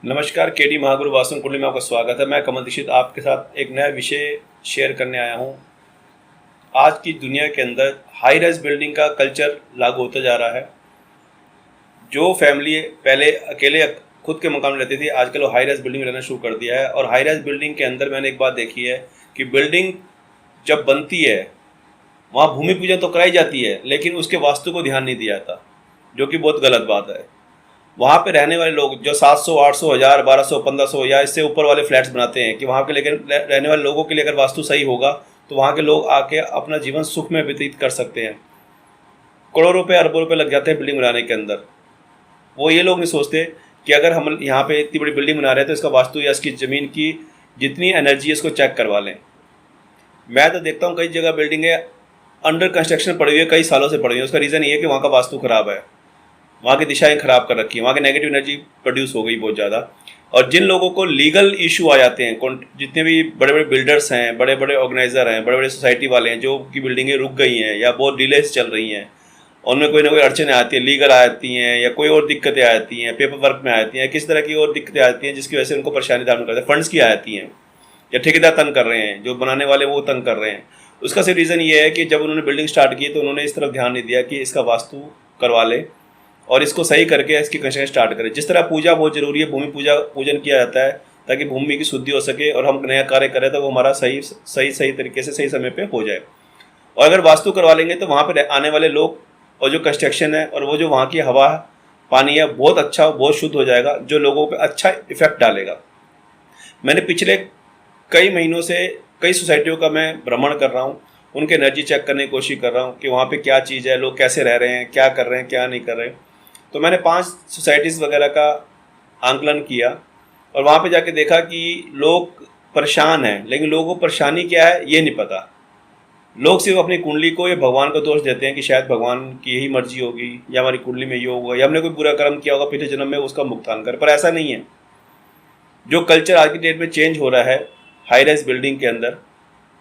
नमस्कार, केडी महागुरु वास्तु कुंडली में आपका स्वागत है। मैं कमल दीक्षित आपके साथ एक नया विषय शेयर करने आया हूँ। आज की दुनिया के अंदर हाई राइज बिल्डिंग का कल्चर लागू होता जा रहा है। जो फैमिली पहले अकेले खुद के मकान में रहती थी, आजकल वो हाई राइज बिल्डिंग में रहना शुरू कर दिया है। और हाई राइज बिल्डिंग के अंदर मैंने एक बात देखी है कि बिल्डिंग जब बनती है वहाँ भूमि पूजन तो कराई जाती है, लेकिन उसके वास्तु को ध्यान नहीं दिया जाता, जो कि बहुत गलत बात है। वहाँ पे रहने वाले लोग जो 700, 800, 1000, 1200, 1500 या इससे ऊपर वाले फ्लैट्स बनाते हैं कि वहाँ के लेकिन रहने वाले लोगों के लिए अगर वास्तु सही होगा तो वहाँ के लोग आके अपना जीवन सुख में व्यतीत कर सकते हैं। करोड़ों रुपए, अरबों रुपए लग जाते हैं बिल्डिंग बनाने के अंदर। वो ये लोग नहीं सोचते कि अगर हम यहाँ पे इतनी बड़ी बिल्डिंग बना रहे हैं तो इसका वास्तु या इसकी ज़मीन की जितनी एनर्जी है इसको चेक करवा लें। मैं तो देखता हूँ कई जगह बिल्डिंगें अंडर कंस्ट्रक्शन पड़ी हुई है, कई सालों से पड़ी हुई है। उसका रीज़न ये है कि वहाँ का वास्तु खराब है, वहाँ की दिशाएं खराब कर रखी है, वहाँ की नेगेटिव एनर्जी प्रोड्यूस हो गई बहुत ज़्यादा। और जिन लोगों को लीगल इशू आ जाते हैं, जितने भी बड़े बड़े बिल्डर्स हैं, बड़े बड़े ऑर्गेनाइजर हैं, बड़े बड़े सोसाइटी वाले हैं, जो की बिल्डिंगें रुक गई हैं या बहुत डिलेस चल रही हैं, उनमें कोई ना कोई अड़चने आती है, लीगल आ जाती हैं या कोई और दिक्कतें आ जाती हैं, पेपर वर्क में आ जाती हैं, किस तरह की और दिक्कतें आती हैं जिसकी वजह से उनको परेशानी दाखिल करते हैं, फंड्स की आ जाती हैं, या ठेकेदार तंग कर रहे हैं, जो बनाने वाले वो तंग कर रहे हैं। उसका सिर्फ रीज़न ये है कि जब उन्होंने बिल्डिंग स्टार्ट की तो उन्होंने इस तरफ ध्यान नहीं दिया कि इसका वास्तु करवा ले और इसको सही करके इसकी कंस्ट्रक्शन स्टार्ट करें। जिस तरह पूजा बहुत ज़रूरी है, भूमि पूजन किया जाता है ताकि भूमि की शुद्धि हो सके और हम नया कार्य करें तो वो हमारा सही तरीके से सही समय पे हो जाए। और अगर वास्तु करवा लेंगे तो वहाँ पर आने वाले लोग और जो कंस्ट्रक्शन है और वो जो वहाँ की हवा पानी है बहुत अच्छा, बहुत शुद्ध हो जाएगा, जो लोगों पर अच्छा इफेक्ट डालेगा। मैंने पिछले कई महीनों से कई सोसाइटियों का मैं भ्रमण कर रहा हूँ, उनके एनर्जी चेक करने की कोशिश कर रहा हूँ कि वहाँ पे क्या चीज़ है, लोग कैसे रह रहे हैं, क्या कर रहे हैं, क्या नहीं कर रहे। तो मैंने 5 सोसाइटीज़ वगैरह का आंकलन किया और वहाँ पे जाके देखा कि लोग परेशान हैं, लेकिन लोगों को परेशानी क्या है ये नहीं पता। लोग सिर्फ अपनी कुंडली को या भगवान को दोष देते हैं कि शायद भगवान की यही मर्जी होगी या हमारी कुंडली में ये होगा या हमने कोई बुरा कर्म किया होगा पिछले जन्म में, उसका भुगतान कर। पर ऐसा नहीं है। जो कल्चर आज की डेट में चेंज हो रहा है हाई राइज बिल्डिंग के अंदर,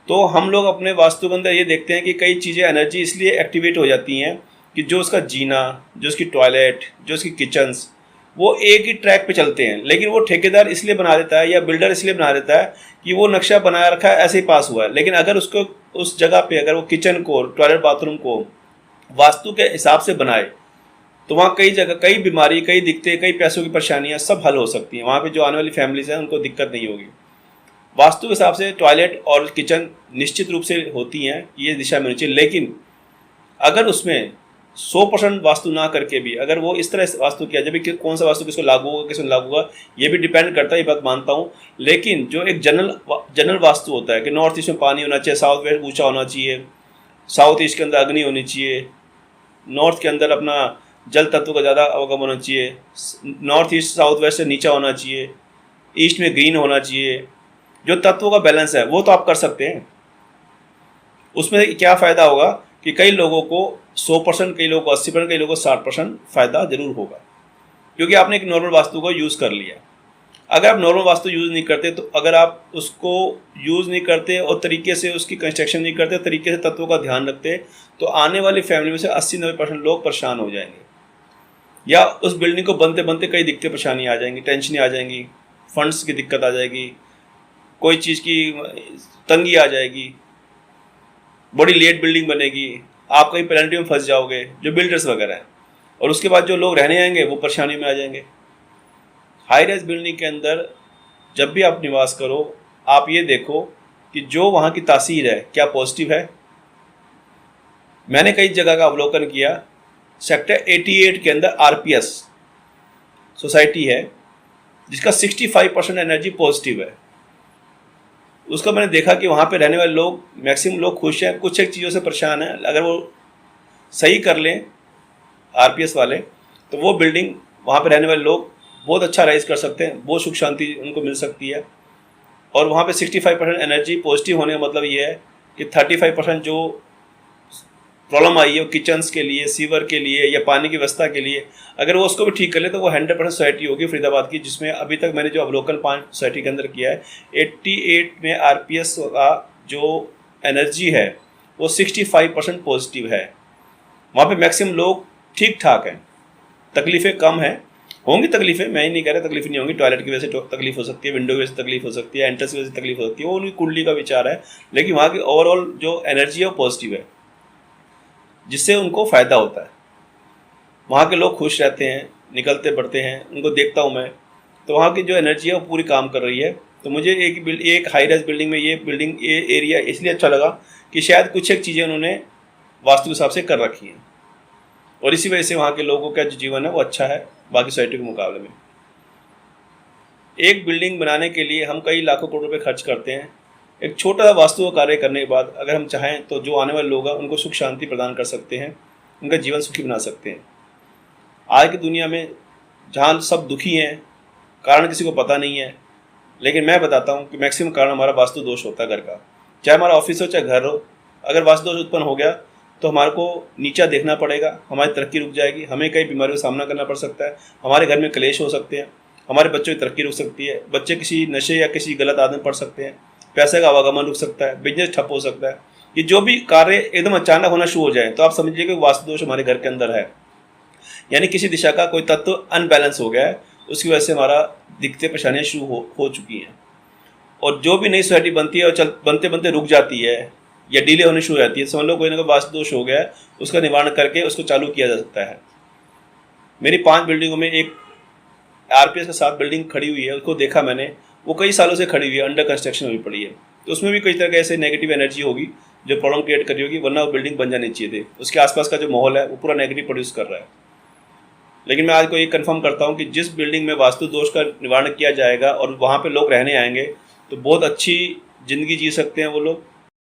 तो हम लोग अपने वास्तु के अंदर ये देखते हैं कि कई चीज़ें एनर्जी इसलिए एक्टिवेट हो जाती हैं कि जो उसका जीना, जो उसकी टॉयलेट, जो उसकी किचन्स, वो एक ही ट्रैक पे चलते हैं। लेकिन वो ठेकेदार इसलिए बना देता है या बिल्डर इसलिए बना देता है कि वो नक्शा बनाया रखा है, ऐसे ही पास हुआ है। लेकिन अगर उसको उस जगह पे अगर वो किचन को, टॉयलेट, बाथरूम को वास्तु के हिसाब से बनाए तो वहाँ कई जगह कई बीमारी, कई दिक्कतें, कई पैसों की परेशानियाँ सब हल हो सकती हैं। वहाँ पे जो आने वाली फैमिलीज हैं उनको दिक्कत नहीं होगी। वास्तु के हिसाब से टॉयलेट और किचन निश्चित रूप से होती हैं, ये दिशा में होनी चाहिए। लेकिन अगर उसमें 100% वास्तु ना करके भी अगर वो इस तरह वास्तु किया, जब भी कौन सा वास्तु किसको लागू होगा, किसको लागू होगा, ये भी डिपेंड करता है, ये बात मानता हूँ। लेकिन जो एक जनरल वास्तु होता है कि नॉर्थ ईस्ट में पानी होना चाहिए, साउथ वेस्ट ऊँचा होना चाहिए, साउथ ईस्ट के अंदर अग्नि होनी चाहिए, नॉर्थ के अंदर अपना जल तत्व का ज़्यादा अवगम होना चाहिए, नॉर्थ ईस्ट साउथ वेस्ट से नीचा होना चाहिए, ईस्ट में ग्रीन होना चाहिए, जो तत्वों का बैलेंस है वो तो आप कर सकते हैं। उसमें क्या फ़ायदा होगा कि कई लोगों को 100%, कई लोगों को 80%, कई लोगों को 60% फ़ायदा ज़रूर होगा, क्योंकि आपने एक नॉर्मल वास्तु को यूज़ कर लिया। अगर आप नॉर्मल वास्तु यूज़ नहीं करते, तो अगर आप उसको यूज़ नहीं करते और तरीके से उसकी कंस्ट्रक्शन नहीं करते, तरीके से तत्वों का ध्यान रखते, तो आने वाली फैमिली में से 80-90% लोग परेशान हो जाएंगे, या उस बिल्डिंग को बनते बनते कई दिक्कतें परेशानी आ जाएंगी, टेंशन आ जाएंगी, फंड्स की दिक्कत आ जाएगी, कोई चीज़ की तंगी आ जाएगी, बड़ी लेट बिल्डिंग बनेगी, आप कहीं पेनल्टी में फंस जाओगे, जो बिल्डर्स वगैरह हैं, और उसके बाद जो लोग रहने आएंगे वो परेशानी में आ जाएंगे। हाई राइज बिल्डिंग के अंदर जब भी आप निवास करो, आप ये देखो कि जो वहाँ की तासीर है क्या पॉजिटिव है। मैंने कई जगह का अवलोकन किया। सेक्टर 88 के अंदर आरपीएस सोसाइटी है जिसका 65% एनर्जी पॉजिटिव है। उसका मैंने देखा कि वहाँ पे रहने वाले लोग, मैक्सिमम लोग खुश हैं, कुछ एक चीज़ों से परेशान हैं। अगर वो सही कर लें आरपीएस वाले, तो वो बिल्डिंग, वहाँ पे रहने वाले लोग बहुत अच्छा राइज कर सकते हैं, बहुत सुख शांति उनको मिल सकती है। और वहाँ पे 65% एनर्जी पॉजिटिव होने का मतलब ये है कि 35% जो प्रॉब्लम आई है वो किचन्स के लिए, सीवर के लिए या पानी की व्यवस्था के लिए, अगर वो उसको भी ठीक कर ले तो वो 100% सोसाइटी होगी फरीदाबाद की, जिसमें अभी तक मैंने जो अवलोकन 5 सोसाइटी के अंदर किया है, 88 में आरपीएस का जो एनर्जी है वो 65% पॉजिटिव है। वहाँ पे मैक्सिमम लोग ठीक ठाक हैं, तकलीफ़ें कम हैं। होंगी तकलीफें, मैं ही नहीं कह रहा तकलीफ नहीं होंगी, टॉयलेट की वजह से तकलीफ हो सकती है, विंडो की वजह से तकलीफ हो सकती है, एंट्रेंस की वजह से तकलीफ हो सकती है, वो उनकी कुंडली का विचार है। लेकिन वहाँ की ओवरऑल जो एनर्जी है वो पॉजिटिव है, जिससे उनको फ़ायदा होता है। वहाँ के लोग खुश रहते हैं, निकलते बढ़ते हैं, उनको देखता हूँ मैं, तो वहाँ की जो एनर्जी है वो पूरी काम कर रही है। तो मुझे एक हाई राइज बिल्डिंग में ये एरिया इसलिए अच्छा लगा कि शायद कुछ एक चीज़ें उन्होंने वास्तु के हिसाब से कर रखी हैं, और इसी वजह से वहाँ के लोगों का जो जीवन है वो अच्छा है बाकी सोसाइटी के मुकाबले में। एक बिल्डिंग बनाने के लिए हम कई लाखों करोड़ रुपए खर्च करते हैं। एक छोटा सा वास्तु कार्य करने के बाद अगर हम चाहें तो जो आने वाले लोग हैं उनको सुख शांति प्रदान कर सकते हैं, उनका जीवन सुखी बना सकते हैं। आज की दुनिया में जहाँ सब दुखी हैं, कारण किसी को पता नहीं है, लेकिन मैं बताता हूँ कि मैक्सिमम कारण हमारा वास्तु दोष होता है घर का। चाहे हमारा ऑफिस हो चाहे घर हो, अगर वास्तु दोष उत्पन्न हो गया तो हमारे को नीचा देखना पड़ेगा, हमारी तरक्की रुक जाएगी, हमें कई बीमारियों का सामना करना पड़ सकता है, हमारे घर में क्लेश हो सकते हैं, हमारे बच्चों की तरक्की रुक सकती है, बच्चे किसी नशे या किसी गलत आदत में पड़ सकते हैं, पैसे का आवागमन रुक सकता है, बिजनेस ठप हो सकता है। ये जो भी कार्य एकदम अचानक होना शुरू हो जाए तो आप समझिए कि वास्तु दोष हमारे घर के अंदर है, यानी किसी दिशा का कोई तत्व अनबैलेंस हो गया है, उसकी वजह से हमारा दिक्कतें परेशानियाँ शुरू हो चुकी हैं। और जो भी नई सोसाइटी बनती है और बनते बनते रुक जाती है या डिले होनी शुरू हो जाती है, समझ लो कोई ना कोई वास्तु दोष हो गया है, उसका निवारण करके उसको चालू किया जा सकता है। मेरी 5 बिल्डिंगों में एक आरपीएस के साथ बिल्डिंग खड़ी हुई है, उसको देखा मैंने, वो कई सालों से खड़ी हुई है, अंडर कंस्ट्रक्शन हुई पड़ी है। तो उसमें भी कई तरह के ऐसे नेगेटिव एनर्जी होगी जो प्रॉब्लम क्रिएट करी होगी, वरना वो बिल्डिंग बन जानी चाहिए थी। उसके आसपास का जो माहौल है वो पूरा नेगेटिव प्रोड्यूस कर रहा है। लेकिन मैं आज को ये कंफर्म करता हूँ कि जिस बिल्डिंग में वास्तु दोष का निवारण किया जाएगा और वहाँ पे लोग रहने आएंगे तो बहुत अच्छी ज़िंदगी जी सकते हैं वो लोग,